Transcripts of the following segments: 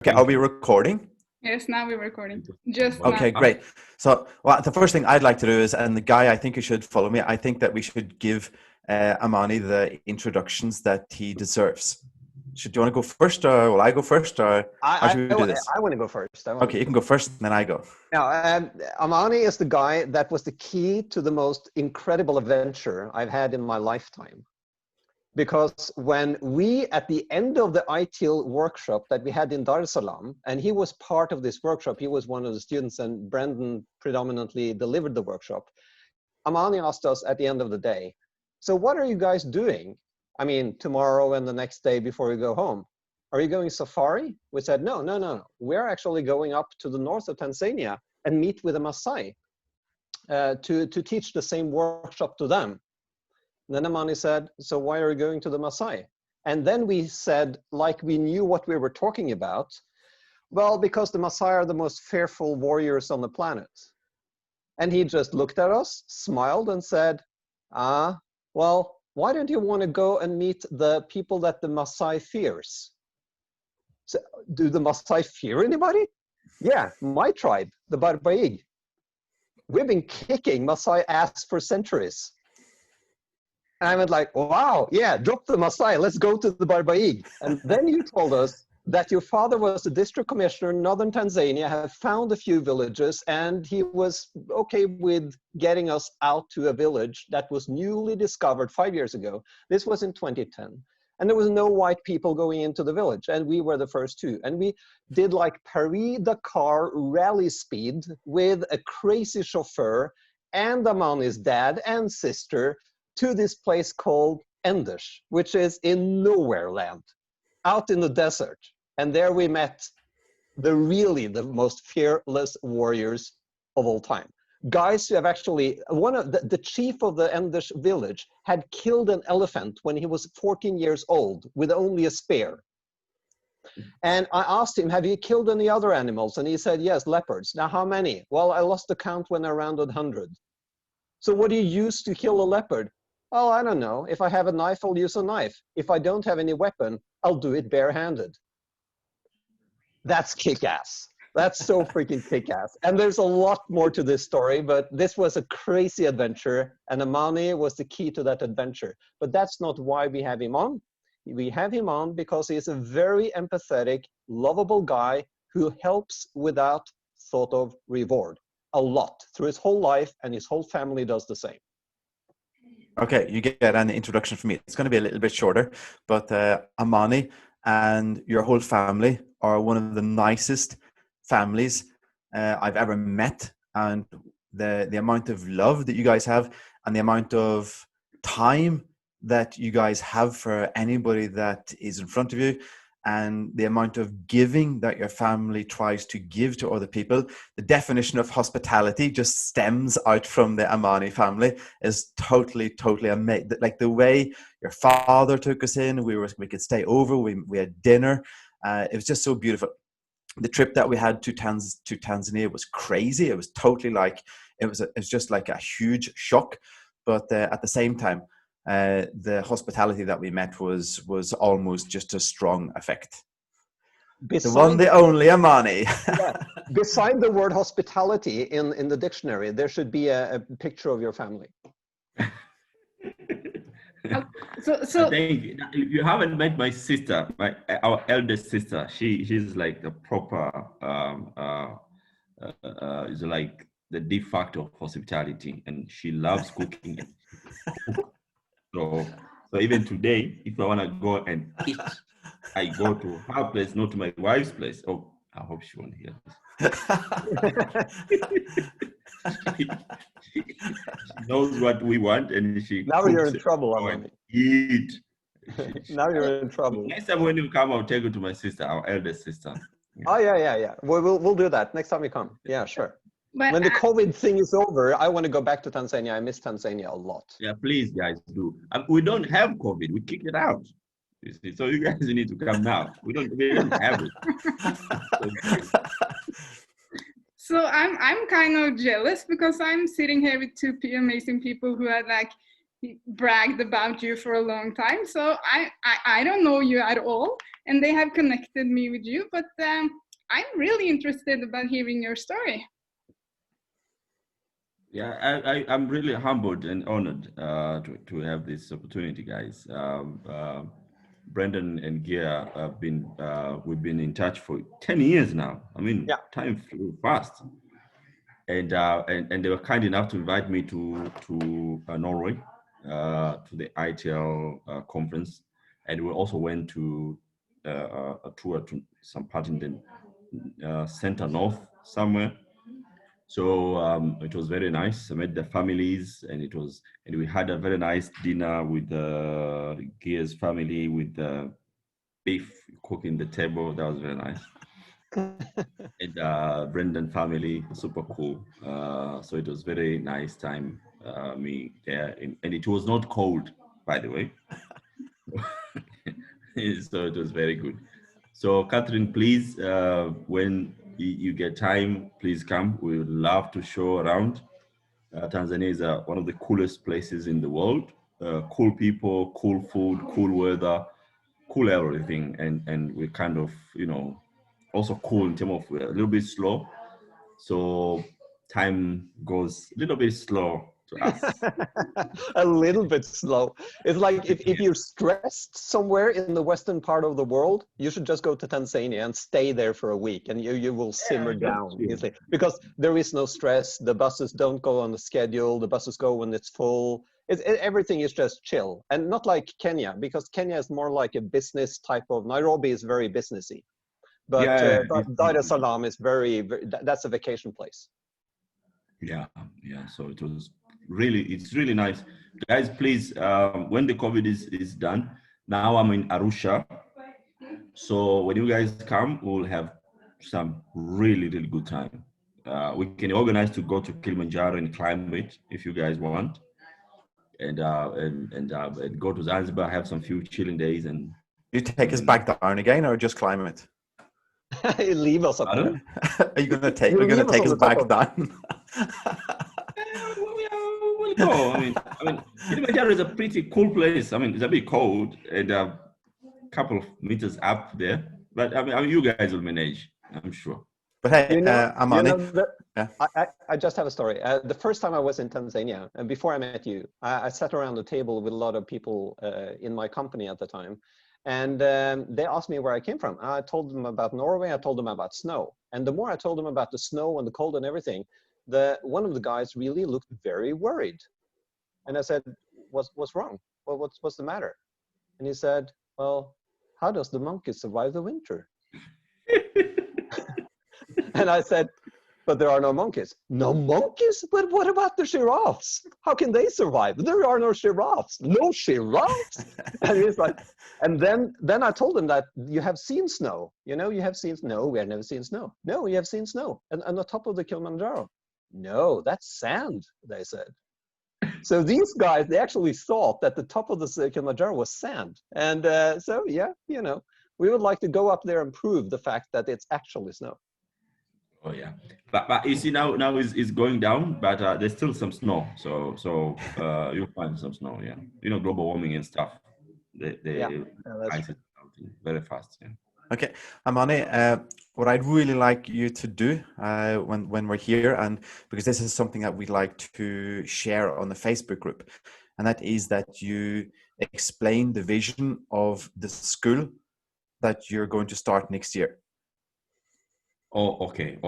Okay, are we recording? Yes, now we're recording. Just Okay, now. great. So, well, the first thing I'd like to do is, and the guy, I think you should follow me. I think that we should give Amani the introductions that he deserves. Do you want to go first, or will I go first, or how should we do this? I want to go first. Okay, you can go first, and then I go. Now, Amani is the guy that was the key to the most incredible adventure I've had in my lifetime. Because when we, at the end of the ITIL workshop that we had in Dar es Salaam, and he was part of this workshop, he was one of the students, and Brendan predominantly delivered the workshop. Amani asked us at the end of the day, so what are you guys doing? I mean, tomorrow and the next day before you go home. Are you going safari? We said, no. We're actually going up to the north of Tanzania and meet with the Maasai to teach the same workshop to them. And then Amani said, so why are you going to the Maasai? And then we said, like we knew what we were talking about, well, because the Maasai are the most fearful warriors on the planet. And he just looked at us, smiled and said, well, why don't you want to go and meet the people that the Maasai fears? So, do the Maasai fear anybody? Yeah, my tribe, the Barbaig. We've been kicking Maasai ass for centuries. And I went like, wow, yeah, drop the Maasai, let's go to the Barbaig. And then you told us that your father was the district commissioner in northern Tanzania, had found a few villages, and he was okay with getting us out to a village that was newly discovered 5 years ago. This was in 2010. And there was no white people going into the village, and we were the first two. And we did like Paris-Dakar rally speed with a crazy chauffeur and Amani's dad and sister to this place called Endish, which is in nowhere land, out in the desert. And there we met the most fearless warriors of all time. Guys who have actually, one of the chief of the Endish village had killed an elephant when he was 14 years old with only a spear. And I asked him, have you killed any other animals? And he said, yes, leopards. Now, how many? Well, I lost the count when I rounded 100. So what do you use to kill a leopard? Oh, I don't know. If I have a knife, I'll use a knife. If I don't have any weapon, I'll do it barehanded. That's kick-ass. That's so freaking kick-ass. And there's a lot more to this story, but this was a crazy adventure, and Amani was the key to that adventure. But that's not why we have him on. We have him on because he's a very empathetic, lovable guy who helps without thought of reward a lot through his whole life, and his whole family does the same. Okay, you get an introduction from me. It's going to be a little bit shorter, but Amani and your whole family are one of the nicest families I've ever met, and the amount of love that you guys have and the amount of time that you guys have for anybody that is in front of you, and the amount of giving that your family tries to give to other people. The definition of hospitality just stems out from the Amani family. Is totally amazing. Like the way your father took us in, we could stay over, we had dinner. It was just so beautiful. The trip that we had to Tanzania was crazy. It was totally like, it was just like a huge shock. But at the same time, the hospitality that we met was almost just a strong effect. The one, the only Amani. Yeah. Beside the word hospitality in the dictionary, there should be a picture of your family. So I think you haven't met my sister, our eldest sister. She's like a proper is like the de facto hospitality, and she loves cooking. So even today, if I want to go and eat, I go to her place, not to my wife's place. Oh, I hope she won't hear this. She knows what we want, and she now cooks you're in trouble, Amani. Eat. Now you're in trouble. Next time when you come, I'll take you to my sister, our eldest sister. Yeah. Oh yeah. We'll do that next time you come. Yeah, sure. But when the COVID thing is over, I want to go back to Tanzania. I miss Tanzania a lot. Yeah, please, guys, do. We don't have COVID. We kicked it out. You see? So you guys need to come now. We don't have it. So I'm kind of jealous because I'm sitting here with two amazing people who are like bragged about you for a long time. So I don't know you at all, and they have connected me with you. But I'm really interested about hearing your story. Yeah, I'm really humbled and honored to have this opportunity, guys. Brendan and Gia have been we've been in touch for 10 years now. I mean, Yeah. time flew fast. And they were kind enough to invite me to Norway to the ITL conference, and we also went to a tour to some part in the center north somewhere. So it was very nice. I met the families, and we had a very nice dinner with Gia's family with beef cooking the table. That was very nice. And Brendan family, super cool. So it was very nice time me there, and it was not cold, by the way. So it was very good. So Catherine, please, when you get time, please come. We would love to show around. Tanzania is one of the coolest places in the world. Cool people, cool food, cool weather, cool everything, and we kind of, also cool in terms of we're a little bit slow, so time goes a little bit slow to us. A little bit slow. It's like if you're stressed somewhere in the western part of the world, you should just go to Tanzania and stay there for a week, and you will simmer down easily, because there is no stress. The buses don't go on the schedule. The buses go when it's full. Everything is just chill, and not like Kenya, because Kenya is more like a business type of. Nairobi is very businessy, but Dar es Salaam is that's a vacation place. Yeah. So it's really nice, guys. Please, when the COVID is done, now I'm in Arusha. So when you guys come, we'll have some really good time. We can organize to go to Kilimanjaro and climb it if you guys want, and go to Zanzibar, have some few chilling days, and You take us back down again, or just climb it? Leave us up there. Are you going to take? We're going to take us back down. We'll go. I mean, Kilimanjaro is a pretty cool place. I mean, it's a bit cold and a couple of meters up there, but I mean, you guys will manage, I'm sure. But hey, Amani, I just have a story. The first time I was in Tanzania, and before I met you, I sat around the table with a lot of people in my company at the time, and they asked me where I came from. I told them about Norway. I told them about snow, and the more I told them about the snow and the cold and everything, one of the guys really looked very worried, and I said, "What's wrong? Well, what's the matter?" And he said, "Well, how does the monkey survive the winter?" And I said, "But there are no monkeys." "No monkeys? But what about the giraffes? How can they survive? There are no giraffes." "No giraffes?" And he's like, and then I told him that you have seen snow. You have seen snow. We have never seen snow. "No, we have seen snow. And on the top of the Kilimanjaro." "No, that's sand," they said. So these guys, they actually thought that the top of the Kilimanjaro was sand. And so, yeah, we would like to go up there and prove the fact that it's actually snow. Oh yeah, but you see now is going down, but there's still some snow. So you'll find some snow. Yeah, global warming and stuff. They ice it out very fast. Yeah. Okay, Amani, what I'd really like you to do when we're here, and because this is something that we'd like to share on the Facebook group, and that is that you explain the vision of the school that you're going to start next year. Oh, okay.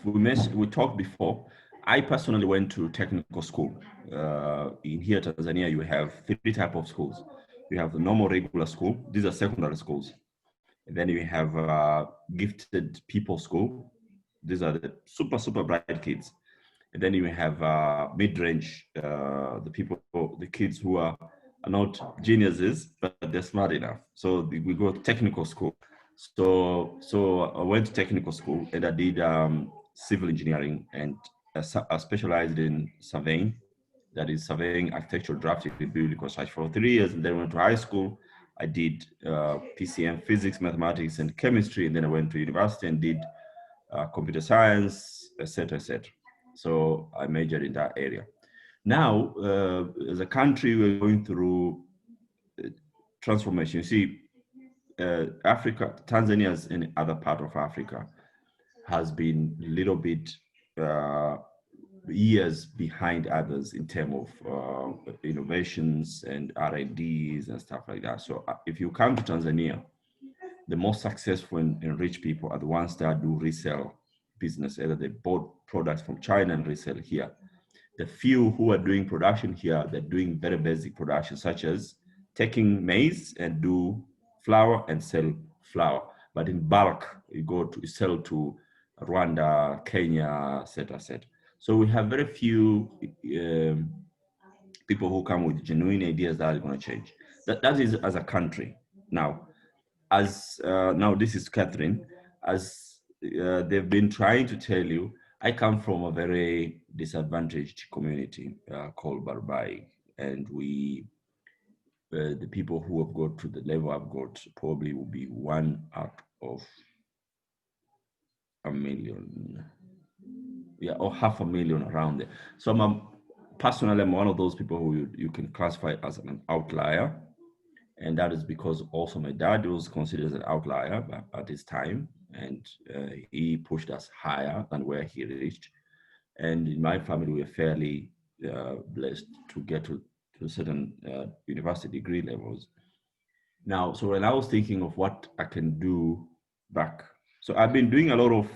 We talked before. I personally went to technical school. In here, Tanzania, you have 3 types of schools. You have the normal regular school. These are secondary schools. And then you have gifted people school. These are the super bright kids. And then you have mid-range, the kids who are not geniuses, but they're smart enough. So we go to technical school. So I went to technical school and I did civil engineering, and I specialized in surveying. That is surveying, architectural drafting, building construction for 3 years. And then went to high school. I did PCM, physics, mathematics, and chemistry. And then I went to university and did computer science, etc., etc. So I majored in that area. Now, as a country, we're going through transformation. You see, Africa, Tanzania, as any other part of Africa, has been a little bit years behind others in terms of innovations and R&Ds and stuff like that. So if you come to Tanzania, the most successful and rich people are the ones that do resell business, either they bought products from China and resell here. The few who are doing production here, they're doing very basic production, such as taking maize and do flour and sell flour. But in bulk, you go to sell to Rwanda, Kenya, etc., etc. So we have very few people who come with genuine ideas that are going to change. That is as a country. Now, now this is Catherine, as they've been trying to tell you, I come from a very disadvantaged community called Barbai, and we, the people who have got to the level I've got probably will be 1 out of a million, yeah, or 500,000 around there. So personally, I'm one of those people who you can classify as an outlier. And that is because also my dad was considered as an outlier at his time, and he pushed us higher than where he reached. And in my family, we were fairly blessed to get to certain university degree levels. Now, so when I was thinking of what I can do back, so I've been doing a lot of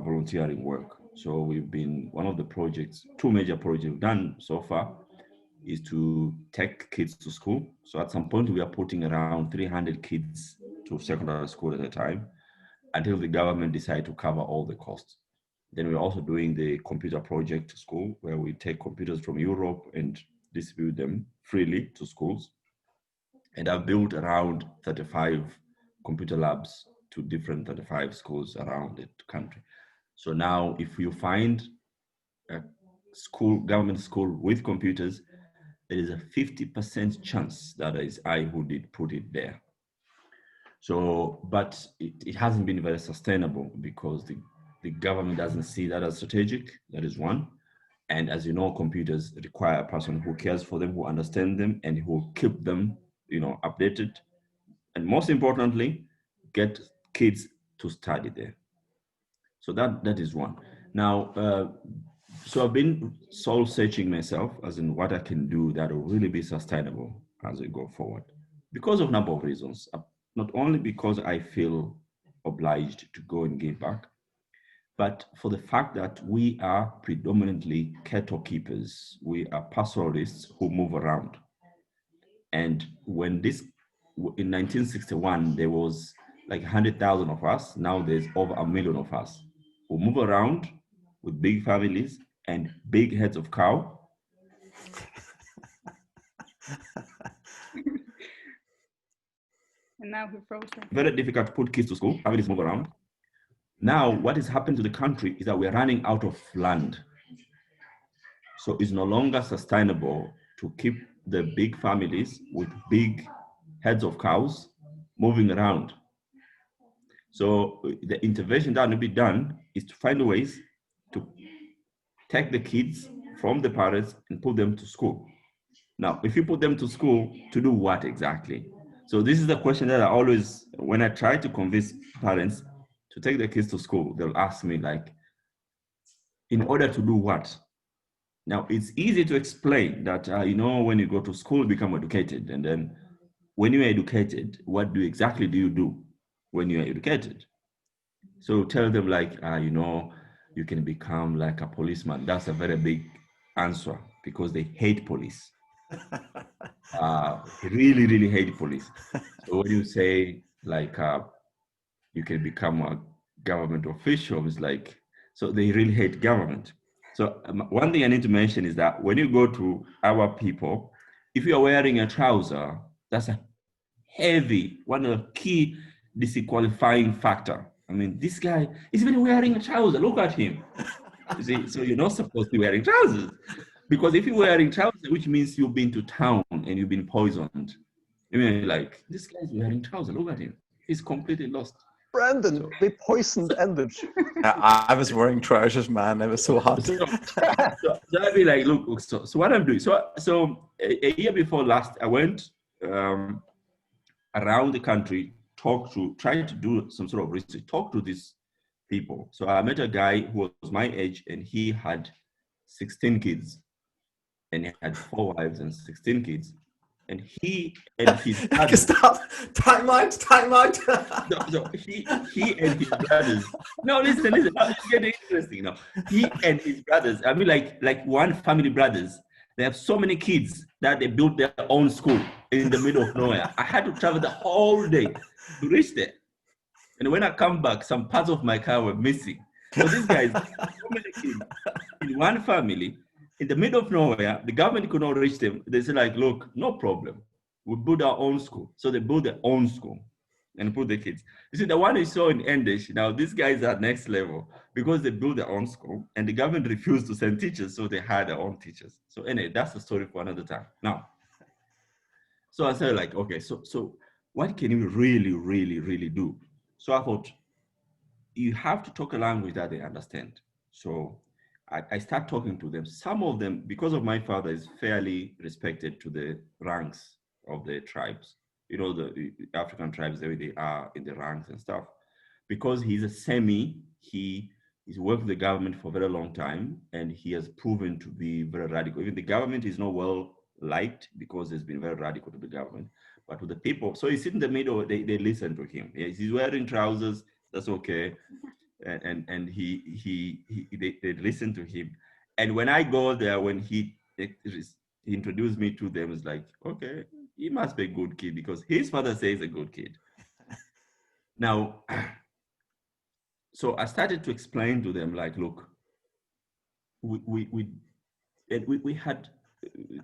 volunteering work. So we've been, one of the projects, 2 major projects we've done so far is to take kids to school. So at some point we are putting around 300 kids to secondary school at a time until the government decide to cover all the costs. Then we're also doing the computer project to school, where we take computers from Europe and distribute them freely to schools. And I've built around 35 computer labs to different 35 schools around the country. So now if you find a school, government school with computers, there is a 50% chance that is I who did put it there. So, but it hasn't been very sustainable because the government doesn't see that as strategic. That is one. And as you know, computers require a person who cares for them, who understands them, and who will keep them, updated. And most importantly, get kids to study there. So that is one. Now, so I've been soul searching myself as in what I can do that will really be sustainable as we go forward, because of a number of reasons. Not only because I feel obliged to go and give back, but for the fact that we are predominantly cattle keepers. We are pastoralists who move around. And when in 1961, there was like 100,000 of us. Now there's over 1 million of us who move around with big families and big heads of cow. And now we're frozen. Very difficult to put kids to school, families move around. Now, what is happening to the country is that we're running out of land. So it's no longer sustainable to keep the big families with big heads of cows moving around. So the intervention that will be done is to find ways to take the kids from the parents and put them to school. Now, if you put them to school, to do what exactly? So this is the question that I always, when I try to convince parents to take their kids to school, they'll ask me like, in order to do what? Now, it's easy to explain that, when you go to school, you become educated. And then when you're educated, what exactly do you do when you're educated? So tell them like, you can become like a policeman. That's a very big answer because they hate police. They really, really hate police. So when you say like, you can become a government official, it's like, so they really hate government. So one thing I need to mention is that when you go to our people, if you are wearing a trouser, that's a heavy, one of the key disqualifying factor. I mean, this guy is even wearing a trouser. Look at him. You see, so you're not supposed to be wearing trousers, because if you're wearing trousers, which means you've been to town and you've been poisoned. I mean, like, this guy's wearing trousers. Look at him. He's completely lost. Brandon, So- they poisoned energy. I was wearing trousers, man. It was so hot. So I'd be like, look, so what I'm doing. So a year before last, I went around the country, trying to do some sort of research, talk to these people. So I met a guy who was my age, and he had 16 kids, and he had 4 wives and 16 kids, and he and his brothers. Stop. Time out. Time out. So he and his brothers. No, listen. Now it's getting interesting. Now he and his brothers. I mean, like one family brothers. They have so many kids that they built their own school in the middle of nowhere. I had to travel the whole day to reach there. And when I come back, some parts of my car were missing. So these guys, so many kids in one family, in the middle of nowhere, the government could not reach them. They said, like, look, no problem. We build our own school. So they built their own school and put the kids. You see, the one you saw in Endish, now these guys are next level because they built their own school and the government refused to send teachers, so they hired their own teachers. So anyway, that's the story for another time. Now, so I said, like, okay, so what can you really do? So I thought, you have to talk a language that they understand. So I start talking to them. Some of them, because of my father is fairly respected to the ranks of the tribes. You know, the African tribes, they are in the ranks and stuff. Because he's a he's worked with the government for a very long time, and he has proven to be very radical. Even the government is not well liked because he's been very radical to the government. But with the people, so he's in the middle, they listen to him. He's wearing trousers, that's okay. And they listen to him. And when I go there, when he introduced me to them, it's like, okay, he must be a good kid because his father says a good kid. Now, so I started to explain to them, like, look, we had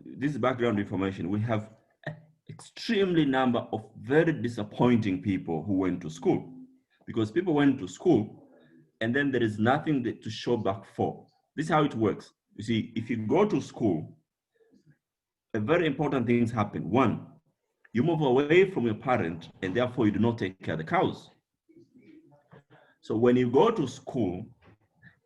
this background information. We have an extremely number of very disappointing people who went to school, because people went to school and then there is nothing to show back for. This is how it works. You see, if you go to school, a very important things happen. One, you move away from your parent and therefore you do not take care of the cows. So when you go to school,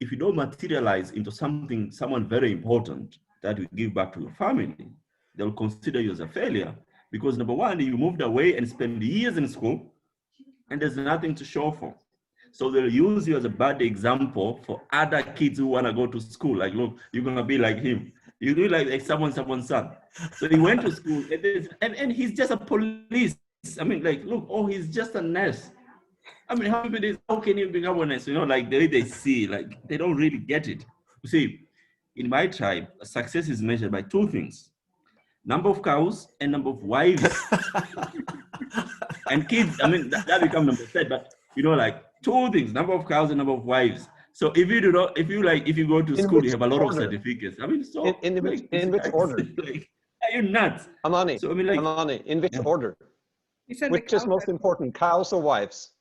if you don't materialize into someone very important that you give back to your family, they'll consider you as a failure, because number one, you moved away and spent years in school and there's nothing to show for. So they'll use you as a bad example for other kids who want to go to school. Like, look, you're going to be like him. You do like someone's son. So he went to school and he's just a police. I mean, like, look, oh, he's just a nurse. I mean, how can you become a nurse? You know, like the way they see, like, they don't really get it. You see, in my tribe, success is measured by 2 things: number of cows and number of wives. And kids, I mean, that becomes number 3, but you know, like 2 things: number of cows and number of wives. So if you go to school, you have a lot of certificates. I mean, so in which order? Like, are you nuts? Amani, So I mean, like, Amani, in which order? Which is most important, cows or wives?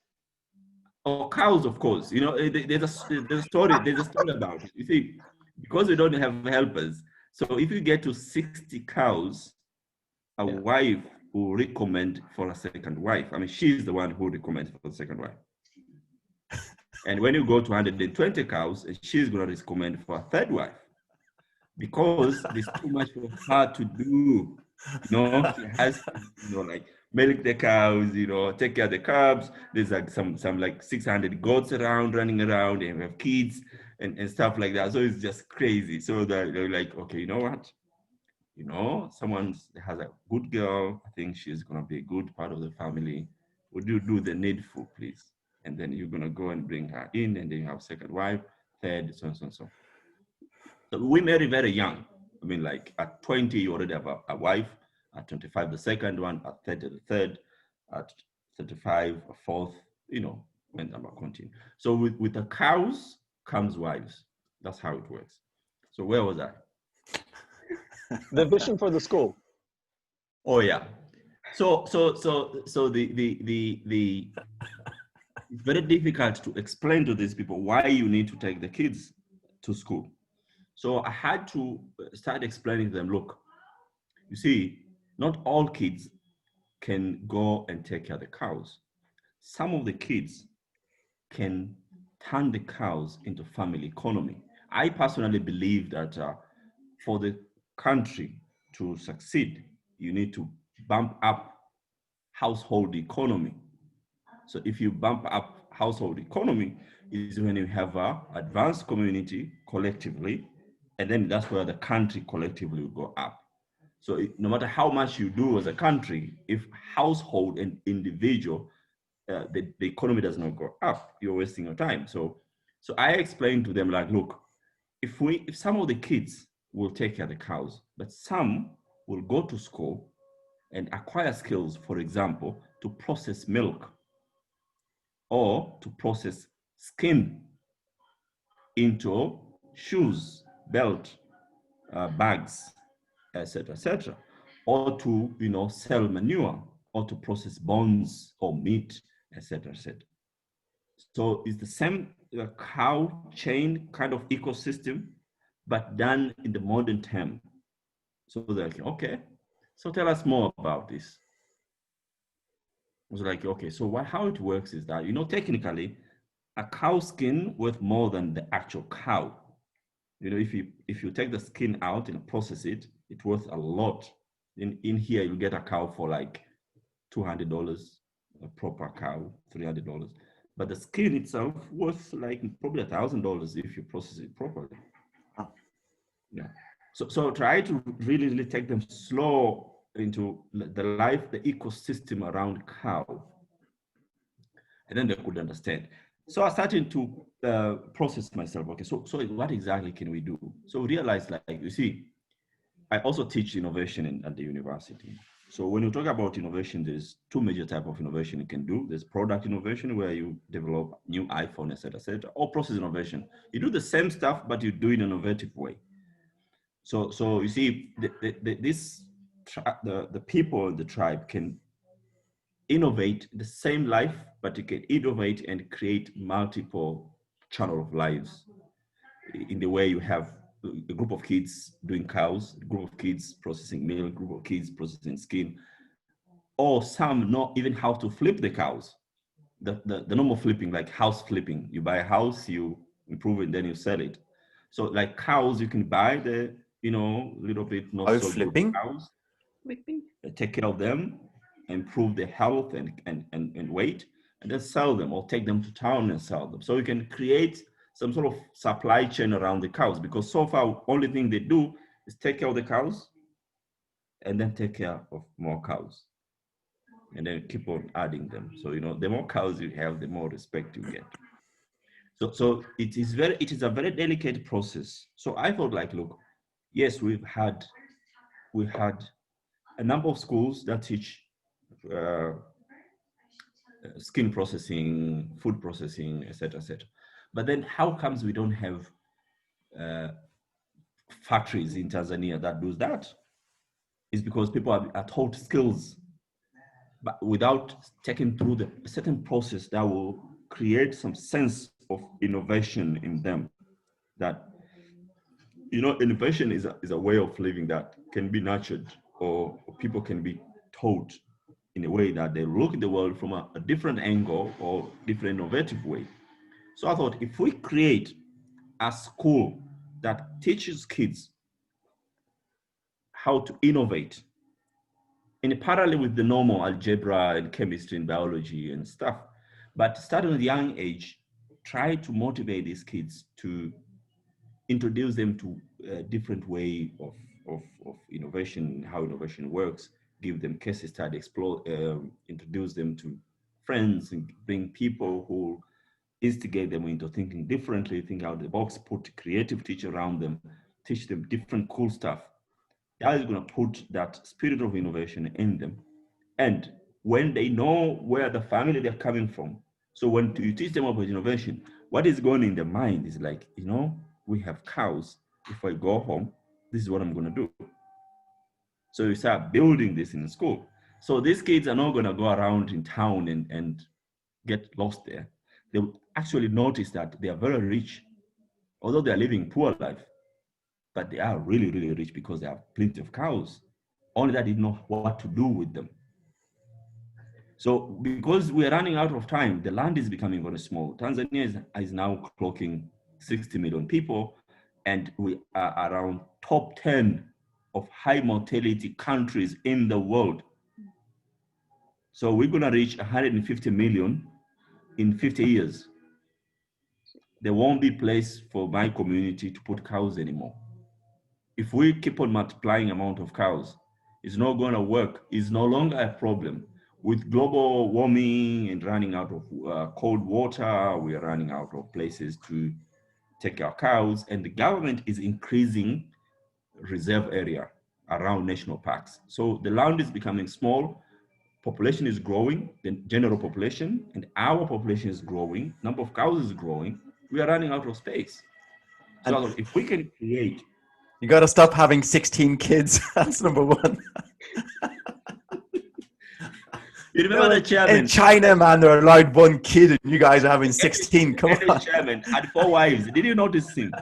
Oh, cows, of course. You know, there's a story about it. You see, because we don't have helpers, so if you get to 60 cows, a wife will recommend for a second wife. I mean, she's the one who recommends for the second wife. And when you go to 120 cows, she's going to recommend for a third wife, because there's too much for her to do. You know, she has to, you know, like, milk the cows, you know, take care of the calves. There's like some like 600 goats running around, and we have kids and stuff like that. So it's just crazy. So they're like, okay, you know what? You know, someone has a good girl. I think she's gonna be a good part of the family. Would you do the needful, please? And then you're gonna go and bring her in, and then you have second wife, third, so on, so on, so. So we married very young. I mean, like at 20, you already have a wife. At 25, the second one. At 30, the third. At 35, a fourth. You know, and I'm continue. So with the cows comes wives. That's how it works. So where was I? The vision for the school. Oh yeah. So the it's very difficult to explain to these people why you need to take the kids to school. So I had to start explaining to them, look, you see, not all kids can go and take care of the cows. Some of the kids can turn the cows into family economy. I personally believe that for the country to succeed, you need to bump up household economy. So if you bump up household economy, is when you have a advanced community collectively, and then that's where the country collectively will go up. So no matter how much you do as a country, if household and individual, the economy does not go up, you're wasting your time. So I explained to them, like, look, if some of the kids will take care of the cows, but some will go to school and acquire skills, for example, to process milk or to process skin into shoes, belt, bags, etc., or to sell manure, or to process bones or meat, etc., etc. So it's the same cow chain kind of ecosystem, but done in the modern term. So they're like, okay, so tell us more about this. I was like, okay, so how it works is that, technically, a cow skin worth more than the actual cow. If you take the skin out and process it, it's worth a lot. In here, you get a cow for like $200, a proper cow, $300. But the skin itself worth like probably $1,000 if you process it properly. Yeah. So try to really take them slow into the life, the ecosystem around cow, and then they could understand. So I started to process myself. Okay, so what exactly can we do? So realize, like, you see, I also teach innovation at the university. So when you talk about innovation, there's two major types of innovation you can do. There's product innovation, where you develop new iPhone, etc., or process innovation. You do the same stuff, but you do it in an innovative way. So you see, the people in the tribe can innovate the same life, but you can innovate and create multiple channel of lives in the way you have a group of kids doing cows, a group of kids processing milk, a group of kids processing skin, or some not even how to flip the cows. The normal flipping, like house flipping. You buy a house, you improve it, then you sell it. So like cows, you can buy the, little bit not so flipping? good cows, Flipping. take care of them, improve their health and weight, and then sell them or take them to town and sell them. So you can create some sort of supply chain around the cows, because so far, only thing they do is take care of the cows and then take care of more cows and then keep on adding them. So, the more cows you have, the more respect you get. So it is a very delicate process. So I thought, like, look, yes, we had a number of schools that teach skin processing, food processing, etc., etc. But then how comes we don't have factories in Tanzania that do that? It's because people are taught skills, but without taking through the certain process that will create some sense of innovation in them. That, innovation is a way of living that can be nurtured, or people can be taught in a way that they look at the world from a different angle or different innovative way. So I thought, if we create a school that teaches kids how to innovate in parallel with the normal algebra and chemistry and biology and stuff, but starting at a young age, try to motivate these kids to introduce them to a different way of innovation, how innovation works, give them case study, explore, introduce them to friends, and bring people who instigate them into thinking differently, think out of the box, put creativity around them, teach them different cool stuff. That is going to put that spirit of innovation in them. And when they know where the family they're coming from, so when you teach them about innovation, what is going in their mind is like, we have cows. If I go home, this is what I'm going to do. So you start building this in school. So these kids are not going to go around in town and get lost there. They will actually notice that they are very rich, although they are living poor life, but they are really, really rich because they have plenty of cows. Only that they didn't know what to do with them. So because we're running out of time, the land is becoming very small. Tanzania is now clocking 60 million people, and we are around top 10 of high mortality countries in the world. So we're going to reach 150 million in 50 years. There won't be place for my community to put cows anymore. If we keep on multiplying amount of cows, it's not going to work. It's no longer a problem. With global warming and running out of cold water, we are running out of places to take our cows, and the government is increasing reserve area around national parks. So the land is becoming small, population is growing, the general population, and our population is growing, number of cows is growing, we are running out of space. So And if we can create... you got to stop having 16 kids. That's number one. You remember the chairman? In China, man, they're allowed one kid, and you guys are having 16. Come The on. chairman had 4 wives. Did you notice him?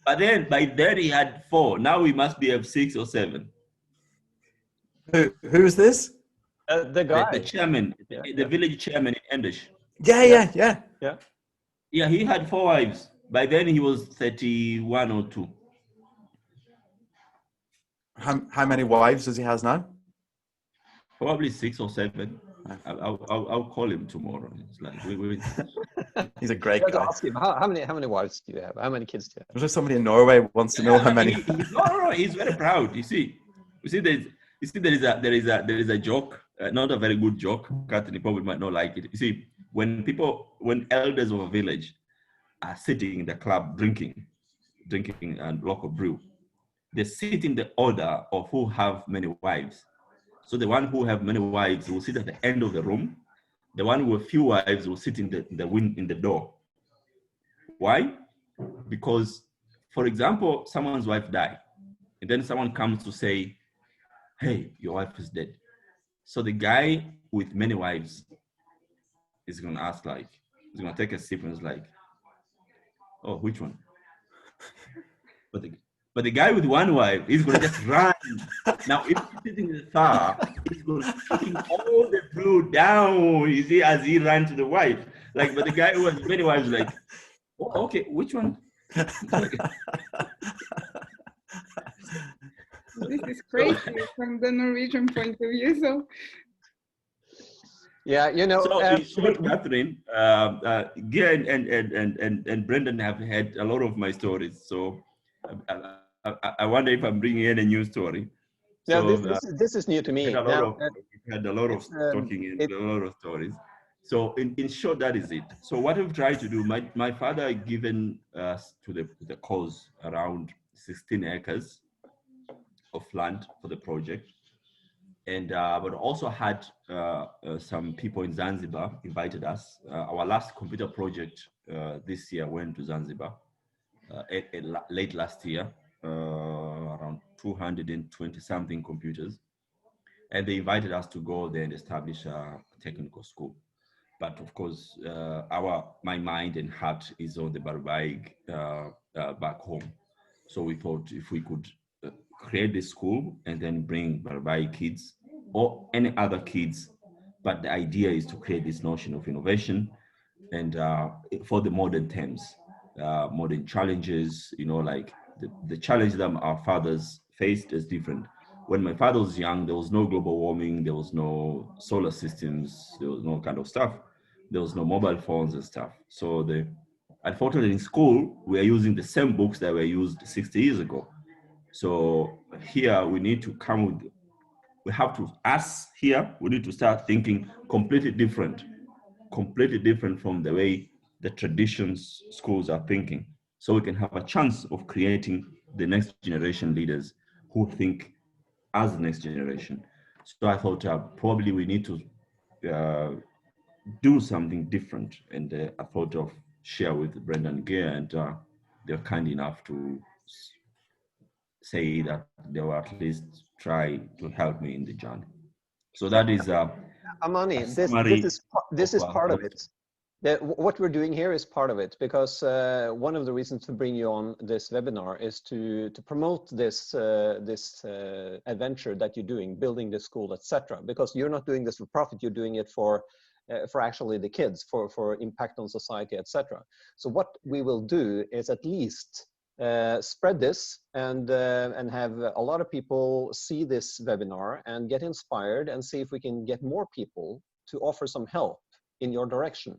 But then by then he had 4. Now we must be of 6 or 7. Who's this? The guy. The chairman, the village chairman in Endish. Yeah. Yeah, he had 4 wives. By then he was 31 or 2. How many wives does he has now? Probably 6 or 7. I'll call him tomorrow. It's like He's a great You have to guy. ask him, how many wives do you have? How many kids do you have? There's just somebody in Norway who wants to know how many. No, he's very proud. You see, there is a joke, not a very good joke. Kathy probably might not like it. You see, when elders of a village are sitting in the club drinking and local brew, they sit in the order of who have many wives. So the one who have many wives will sit at the end of the room. The one with few wives will sit in the door. Why? Because, for example, someone's wife died, and then someone comes to say, "Hey, your wife is dead." So the guy with many wives is going to ask, like, he's going to take a sip and is like, "Oh, which one?" But the guy with one wife, he's going to just run. Now, if he's sitting in the car, he's going to put all the brew down, you see, as he ran to the wife. Like, but the guy who has many wives, like, "Oh, okay, which one?" This is crazy from the Norwegian point of view. So Yeah, you know. So in short, Catherine, Gia and Brendan have had a lot of my stories. So I wonder if I'm bringing in a new story. Yeah, So this is new to me. we've had a lot of talking and a lot of stories. So in short, that is it. So what I've tried to do, my father given us to the cause around 16 acres of land for the project. And but also had some people in Zanzibar invited us. Our last computer project this year went to Zanzibar late last year, around 220 something computers. And they invited us to go there and establish a technical school. But of course, my mind and heart is on the Barbaig back home. So we thought if we could create this school and then bring Barbaig kids or any other kids, but the idea is to create this notion of innovation and for the modern times, modern challenges, you know, like the challenge that our fathers faced is different. When my father was young, there was no global warming, there was no solar systems, there was no kind of stuff. There was no mobile phones and stuff. So unfortunately in school, we are using the same books that were used 60 years ago. So here we need to we need to start thinking completely different from the way the traditions schools are thinking. So we can have a chance of creating the next generation leaders who think as the next generation. So I thought probably we need to do something different, and I thought of share with Brendan Gear, and they're kind enough to say that they will at least try to help me in the journey. So that is Amani, this is part of it. What we're doing here is part of it, because one of the reasons to bring you on this webinar is to promote this adventure that you're doing, building this school, etc. Because you're not doing this for profit, you're doing it for actually the kids, for impact on society, etc. So what we will do is at least spread this and have a lot of people see this webinar and get inspired and see if we can get more people to offer some help in your direction.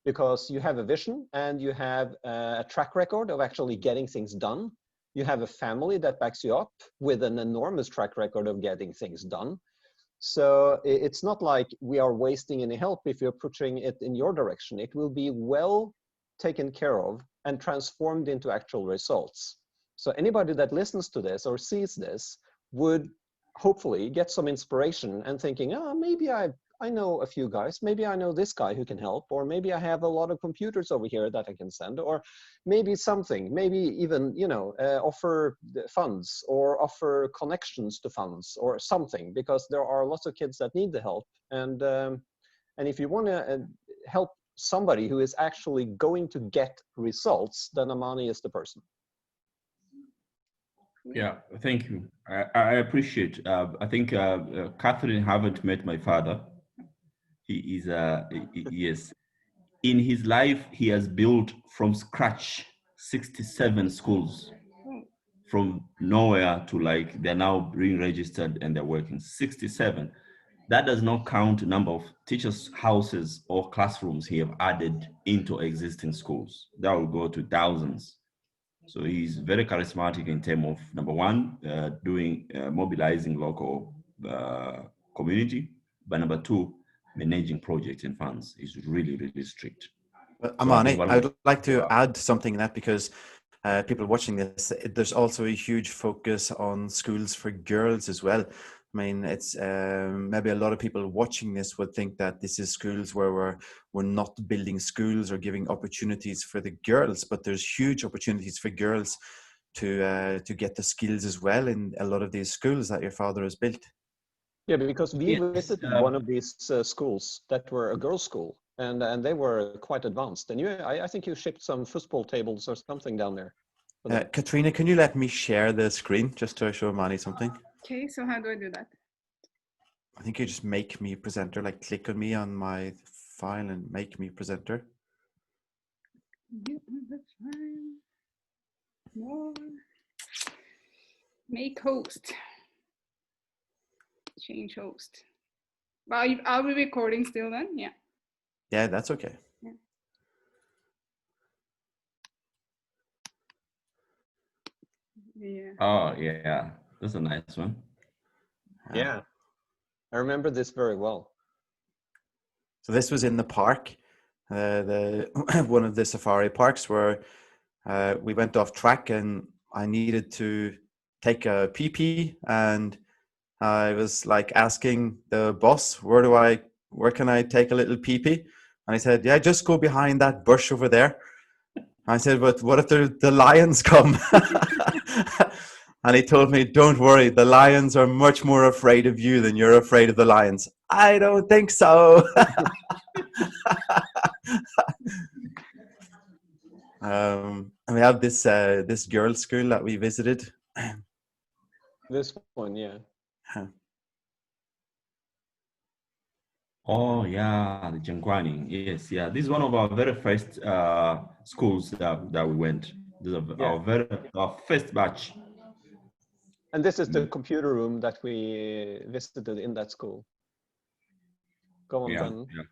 Because you have a vision and you have a track record of actually getting things done. You have a family that backs you up with an enormous track record of getting things done. So it's not like we are wasting any help if you're pushing it in your direction. It will be well taken care of and transformed into actual results. So anybody that listens to this or sees this would hopefully get some inspiration and thinking, oh, maybe I know a few guys, maybe I know this guy who can help, or maybe I have a lot of computers over here that I can send, or maybe something, maybe even, you know, offer funds or offer connections to funds or something, because there are lots of kids that need the help. And if you want to help somebody who is actually going to get results, then Amani is the person. Yeah, thank you. I appreciate. I think Catherine haven't met my father. He is yes. In his life, he has built from scratch 67 schools, from nowhere to like they're now being registered and they're working. 67. That does not count the number of teachers' houses or classrooms he have added into existing schools. That will go to thousands. So he's very charismatic in terms of, number one, mobilizing local community, but number two, managing projects and funds. He's really, really strict. Amani, I would like to add something in that, because people watching this, there's also a huge focus on schools for girls as well. I mean, it's maybe a lot of people watching this would think that this is schools where we're not building schools or giving opportunities for the girls, but there's huge opportunities for girls to get the skills as well in a lot of these schools that your father has built. Yeah, because we visited one of these schools that were a girls' school, and they were quite advanced. And I think you shipped some football tables or something down there. Katrina, can you let me share the screen just to show Amani something? Okay, so how do I do that? I think you just make me presenter, like click on me on my file and make me presenter. Yeah, that's fine. More. Make host. Change host. Well, are we recording still then? Yeah. Yeah, that's okay. Yeah. Yeah. Oh, yeah. That's a nice one. Yeah. I remember this very well. So this was in the park, one of the safari parks, where we went off track and I needed to take a pee, and I was like asking the boss, where can I take a little pee? And he said, yeah, just go behind that bush over there. I said, but what if the lions come? And he told me, don't worry, the lions are much more afraid of you than you're afraid of the lions. I don't think so. And we have this girls' school that we visited. This one, yeah. Oh, yeah, the Jangwani. Yes, yeah. This is one of our very first schools that we went. This is our first batch. And this is the computer room that we visited in that school. Go on, then. Yeah.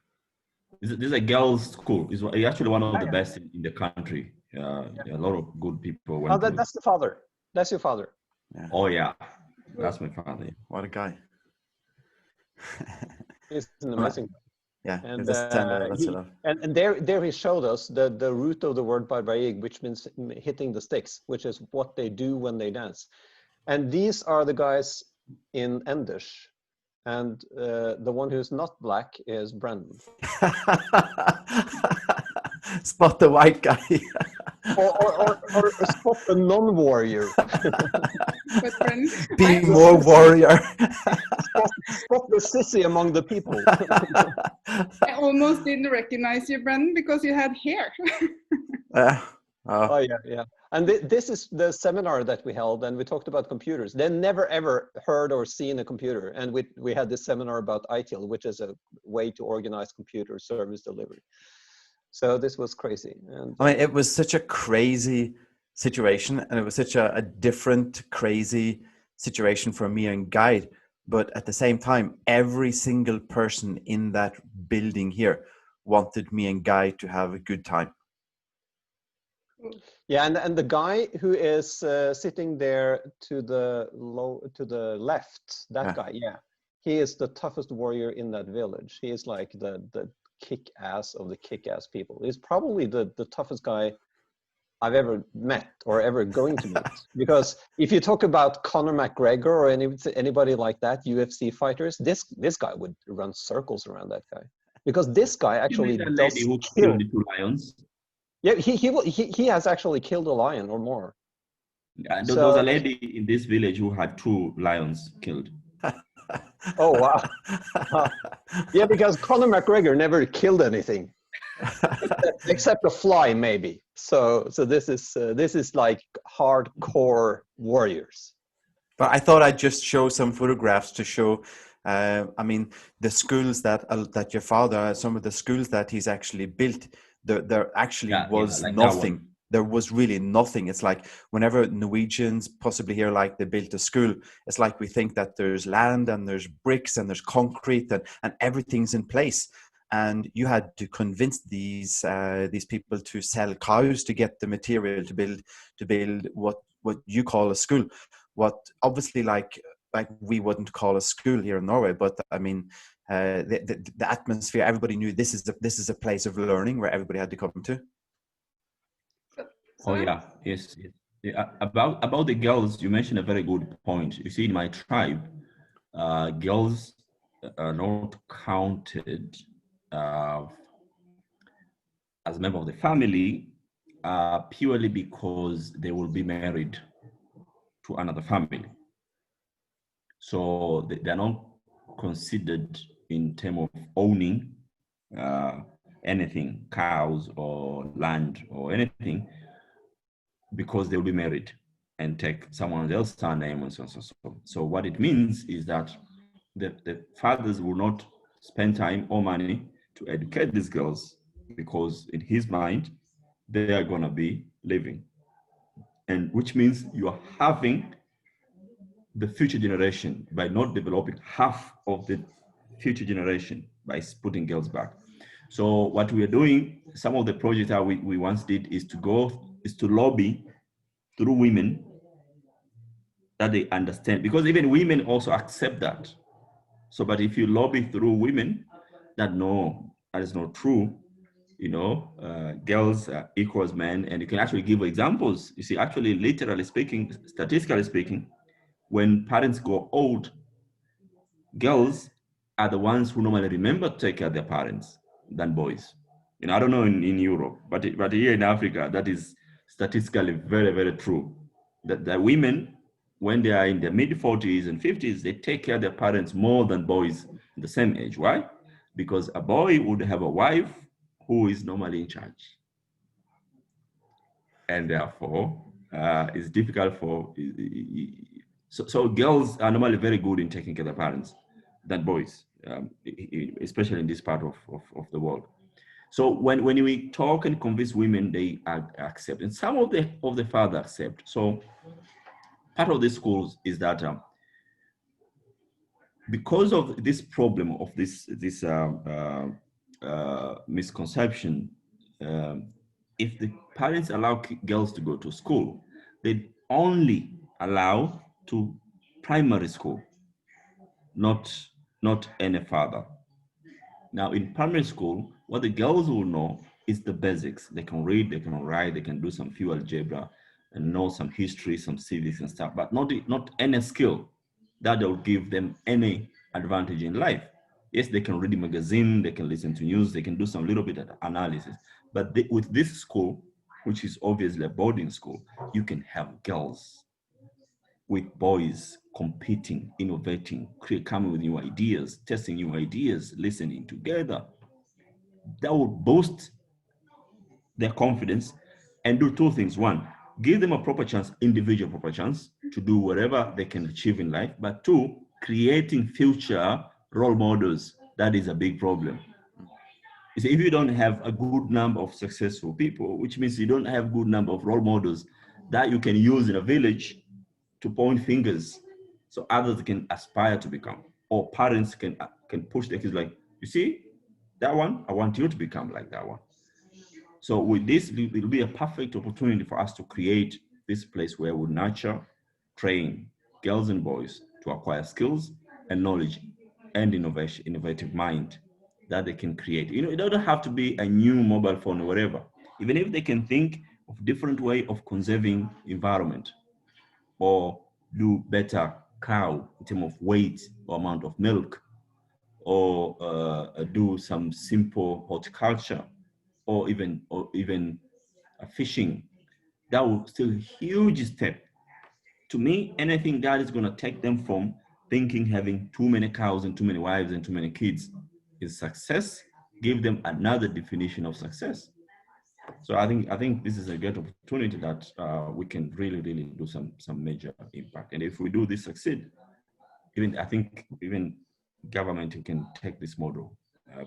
This is a girls' school. It's actually one of the best in the country. A lot of good people went. Oh, that's the father. That's your father. Yeah. Oh, yeah. That's my father. What a guy. He's an amazing. Yeah, and there he showed us the root of the word barbaig, which means hitting the sticks, which is what they do when they dance. And these are the guys in Endish, and the one who's not black is Brendan. Spot the white guy. or spot the non-warrior. Be more warrior. Spot the sissy among the people. I almost didn't recognize you, Brendan, because you had hair. Oh. Oh yeah, yeah. And this is the seminar that we held, and we talked about computers. They never ever heard or seen a computer, and we had this seminar about ITIL, which is a way to organize computer service delivery. So this was crazy. And I mean, it was such a crazy situation, and it was such a different, crazy situation for me and Guide. But at the same time, every single person in that building here wanted me and Guide to have a good time. yeah, and the guy who is sitting there to the left, that Yeah. guy, yeah, he is the toughest warrior in that village. He is like the kick-ass of the kick-ass people. He's probably the toughest guy I've ever met or ever going to meet. Because if you talk about Conor McGregor or anybody like that, UFC fighters, this guy would run circles around that guy. Because this guy actually You mean the does lady who kill. killed the 2 lions? Yeah, he has actually killed a lion or more. There was a lady in this village who had 2 lions killed. Oh wow. Yeah, because Conor McGregor never killed anything except a fly, maybe. So this is like hardcore warriors. But I thought I'd just show some photographs to show. I mean, the schools that your father, some of the schools that he's actually built, there actually was like nothing. There was really nothing. It's like whenever Norwegians possibly hear like they built a school, it's like we think that there's land and there's bricks and there's concrete and everything's in place. And you had to convince these people to sell cows to get the material to build what you call a school. What obviously like we wouldn't call a school here in Norway, but I mean the atmosphere. Everybody knew this is a place of learning where everybody had to come to. Oh yeah, yes. Yeah, about the girls, you mentioned a very good point. You see, in my tribe, girls are not counted as a member of the family purely because they will be married to another family. So they are not considered in terms of owning anything, cows or land or anything, because they'll be married and take someone else's surname and so on. So what it means is that the fathers will not spend time or money to educate these girls, because in his mind, they are going to be living. And which means you are having the future generation by not developing half of the future generation by putting girls back. So what we are doing, some of the projects that we once did is to lobby through women that they understand, because even women also accept that. So, but if you lobby through women that no, that is not true, girls equals men, and you can actually give examples. You see, actually, literally speaking, statistically speaking, when parents go old, girls are the ones who normally remember to take care of their parents than boys. I don't know in Europe, but here in Africa, that is statistically very, very true. That the women, when they are in their mid-40s and 50s, they take care of their parents more than boys in the same age. Why? Because a boy would have a wife who is normally in charge. And therefore, it's difficult for... So girls are normally very good in taking care of their parents than boys, especially in this part of the world. So when we talk and convince women, they accept, and some of the fathers accept. So part of the schools is that because of this problem of this misconception, if the parents allow girls to go to school, they only allow to primary school, not any further. Now in primary school, what the girls will know is the basics. They can read, they can write, they can do some few algebra and know some history, some civics and stuff, but not any skill that will give them any advantage in life. Yes, they can read a magazine, they can listen to news, they can do some little bit of analysis. But with this school, which is obviously a boarding school, you can have girls with boys competing, innovating, coming with new ideas, testing new ideas, listening together, that will boost their confidence and do two things. One, give them a proper chance, individual proper chance to do whatever they can achieve in life. But two, creating future role models. That is a big problem. You see, if you don't have a good number of successful people, which means you don't have good number of role models that you can use in a village to point fingers so others can aspire to become, or parents can push their kids like, you see, that one, I want you to become like that one. So with this, it will be a perfect opportunity for us to create this place where we nurture, train girls and boys to acquire skills and knowledge and innovative mind that they can create. You know, it doesn't have to be a new mobile phone or whatever. Even if they can think of different way of conserving environment, or do better cow in terms of weight or amount of milk, or do some simple horticulture, or even fishing, that will still a huge step. To me, anything that is going to take them from thinking having too many cows and too many wives and too many kids is success. Give them another definition of success. So I think this is a great opportunity that we can really do some major impact. And if we do this succeed, I think even government can take this model,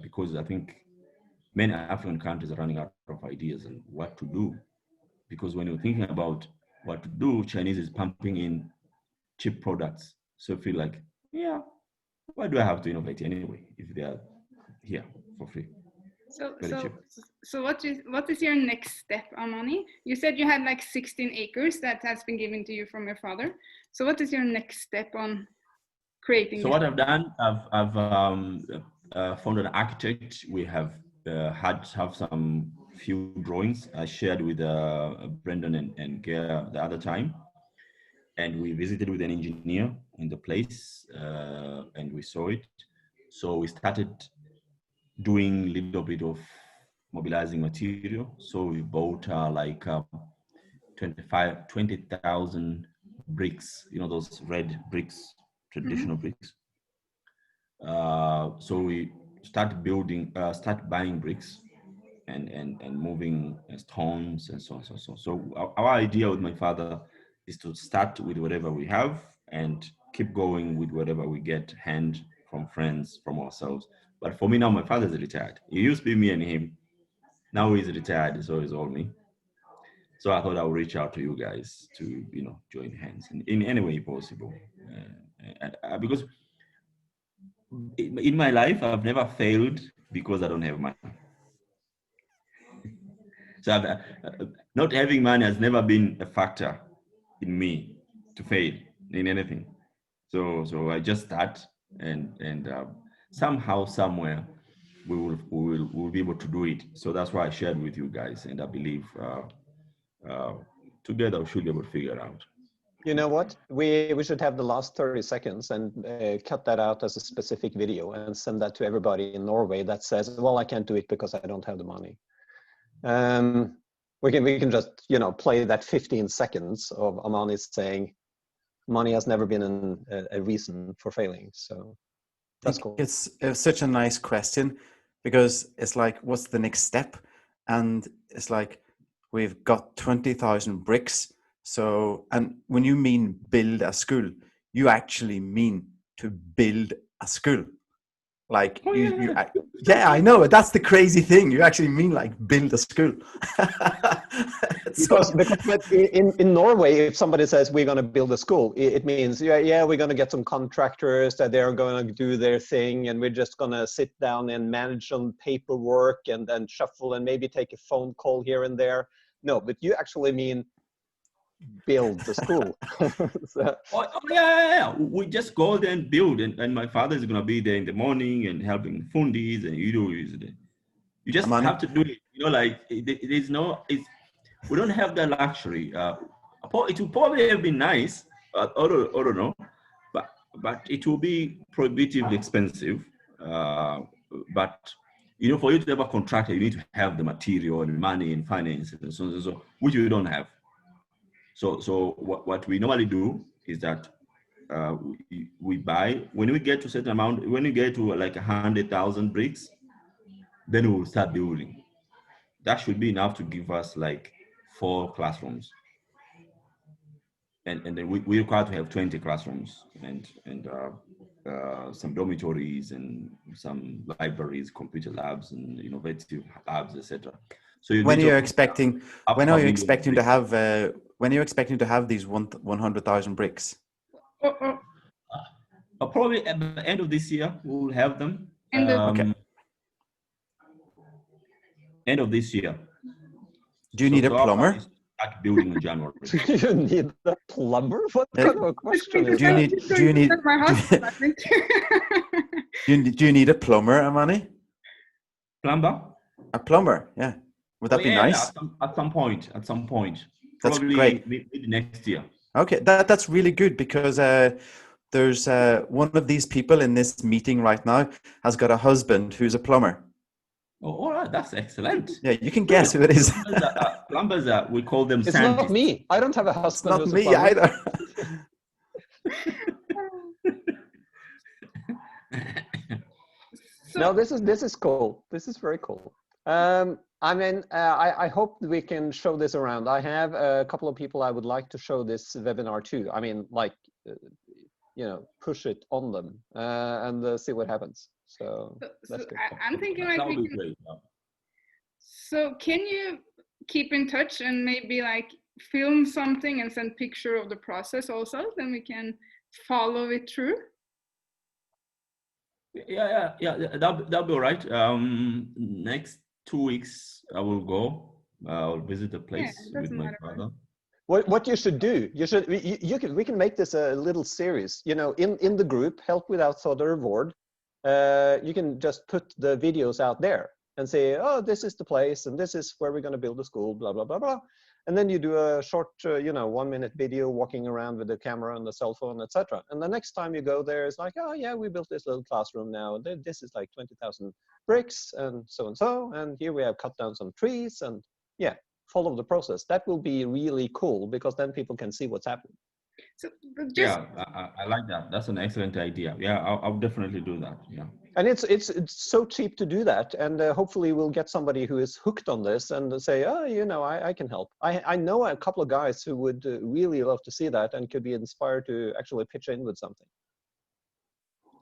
because I think many African countries are running out of ideas on what to do. Because when you're thinking about what to do, Chinese is pumping in cheap products. So I feel like, yeah, why do I have to innovate anyway if they are here for free? Very cheap. So what is your next step, Amani? You said you had like 16 acres that has been given to you from your father. So what is your next step on creating? So what I've done, I've found an architect. We have have some few drawings I shared with Brendan and Gare the other time, and we visited with an engineer in the place, and we saw it. So we started doing a little bit of mobilizing material. So we bought 20,000 bricks, you know, those red bricks, traditional bricks. So we start buying bricks and moving stones and so on. So our idea with my father is to start with whatever we have and keep going with whatever we get hand from friends, from ourselves. But for me now, my father is retired. It used to be me and him. Now he's retired, so it's all me. So I thought I would reach out to you guys to, you know, join hands in any way possible. Because in my life, I've never failed because I don't have money. So not having money has never been a factor in me to fail in anything. So I just start, and somehow, somewhere, we will be able to do it. So that's why I shared with you guys, and I believe together we should be able to figure it out. You know what? We should have the last 30 seconds and cut that out as a specific video and send that to everybody in Norway that says, well, I can't do it because I don't have the money. We can just, you know, play that 15 seconds of Amani saying money has never been a reason for failing. So that's cool. It's such a nice question, because it's like, what's the next step? And it's like, we've got 20,000 bricks. So, and when you mean build a school, you actually mean to build a school. Like, yeah, I know. That's the crazy thing. You actually mean like build a school. Because in Norway, if somebody says we're going to build a school, it means, yeah, we're going to get some contractors that they're going to do their thing, and we're just going to sit down and manage some paperwork and then shuffle and maybe take a phone call here and there. No, but you actually mean build the school. So. Yeah. We just go there and build, and my father is going to be there in the morning and helping fundis, and you just have to do it. You know, like we don't have that luxury. It will probably have been nice, I don't know, but it will be prohibitively expensive. But you know, for you to have a contractor, you need to have the material and money and finance and so on, which you don't have. So what we normally do is that we buy, when we get to a certain amount, when we get to like 100,000 bricks, then we will start building. That should be enough to give us like 4 classrooms. And then we require to have 20 classrooms and some dormitories and some libraries, computer labs and innovative labs, etc. So when are you expecting to have these 100,000 bricks? Probably at the end of this year we will have them. Okay. End of this year. Do you need a plumber? Start building in January. Do you need a plumber? What kind of a question is that? Do you need a plumber, Amani? Plumber? A plumber, yeah. Would that be nice? Yeah, at some point. That's Probably great. Maybe next year. Okay, that's really good because there's one of these people in this meeting right now has got a husband who's a plumber. Oh, all right, that's excellent. Yeah, you can guess who it is. Plumbers we call them it's scientists. Not me. I don't have a husband. It's not me either. No, this is cool. This is very cool. I mean, I hope we can show this around. I have a couple of people I would like to show this webinar to. I mean, like, push it on them and see what happens. So that's good. I'm thinking like we can, great. So can you keep in touch and maybe like film something and send picture of the process also? Then we can follow it through. Yeah. That'll be all right. Next 2 weeks I will go. I'll visit the place with my father. What you should do, we can make this a little series. In the group, Help Without Södervård, you can just put the videos out there and say, oh, this is the place and this is where we're going to build a school, blah, blah, blah, blah. And then you do a short, 1-minute video walking around with the camera and the cell phone, etc. And the next time you go there, it's like, oh yeah, we built this little classroom now. This is like 20,000 bricks and so. And here we have cut down some trees and yeah, follow the process. That will be really cool because then people can see what's happening. So I like that. That's an excellent idea. Yeah, I'll definitely do that. Yeah. And it's so cheap to do that, and hopefully we'll get somebody who is hooked on this and say, oh, I can help. I know a couple of guys who would really love to see that and could be inspired to actually pitch in with something.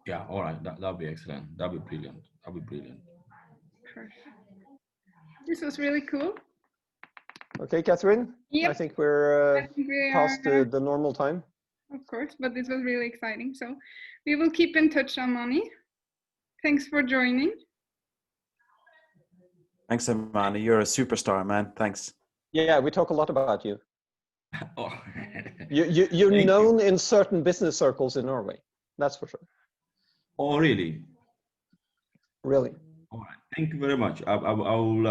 Yeah, all right. That'll be excellent. That'll be brilliant. Perfect. This was really cool. Okay, Catherine. Yep. I think we're past the normal time. Of course, but this was really exciting. So we will keep in touch, Amani. Thanks for joining. Thanks, Amani. You're a superstar, man. Thanks. Yeah, we talk a lot about you. Oh. You're known in certain business circles in Norway. That's for sure. Oh, really? Really. All right. Thank you very much. I will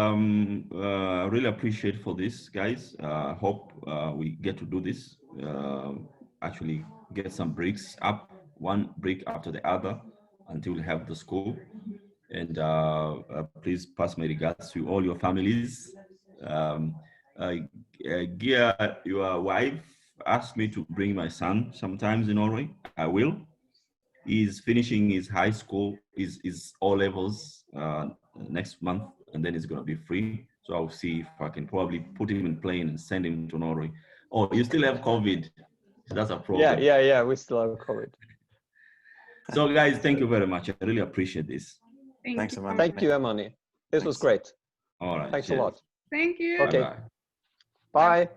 really appreciate for this, guys. Hope we get to do this. Actually get some bricks up, one brick after the other, until we have the school. And please pass my regards to all your families. Gia, your wife asked me to bring my son sometimes in Norway. I will. He's finishing his high school, his O levels next month, and then he's going to be free. So I'll see if I can probably put him in plane and send him to Norway. Oh, you still have COVID. That's a problem. Yeah, we still have COVID. So guys, thank you very much. I really appreciate this. Thanks, Amani. Thank you, Amani. This was great. All right. Thanks a lot. Thank you. Okay. Bye-bye. Bye.